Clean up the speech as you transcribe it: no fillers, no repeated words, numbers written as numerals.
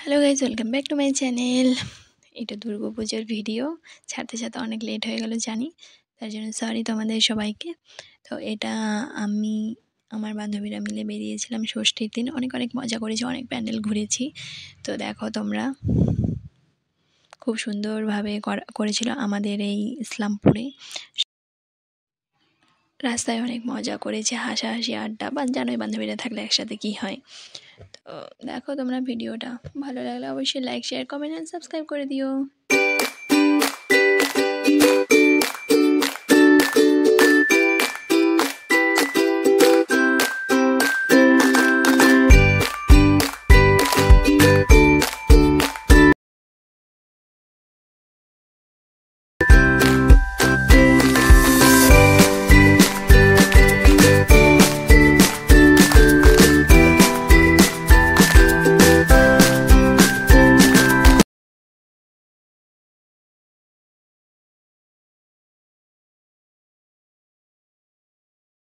Hello guys, welcome back to my channel. এটা দুর্গাপুজোর video ছাড়তে ছাড়তে অনেক লেট হয়ে গেল জানি, তার জন্য সরি তোমাদের সবাইকে। তো এটা আমি আমার বান্ধবীরা মিলে বেরিয়েছিলাম ষষ্ঠীর দিন। অনেক অনেক মজা করেছি, অনেক প্যান্ডেল ঘুরেছি। তো দেখো তোমরা, খুব সুন্দরভাবে করেছিল আমাদের এই ইসলামপুরে। রাস্তায় অনেক মজা করেছি, হাসাহাসি আড্ডা, বা জানোই বান্ধবীরা থাকলে একসাথে কী হয়। তো দেখো তোমরা ভিডিওটা ভালো লাগলে অবশ্যই like, share, comment and subscribe করে দিও।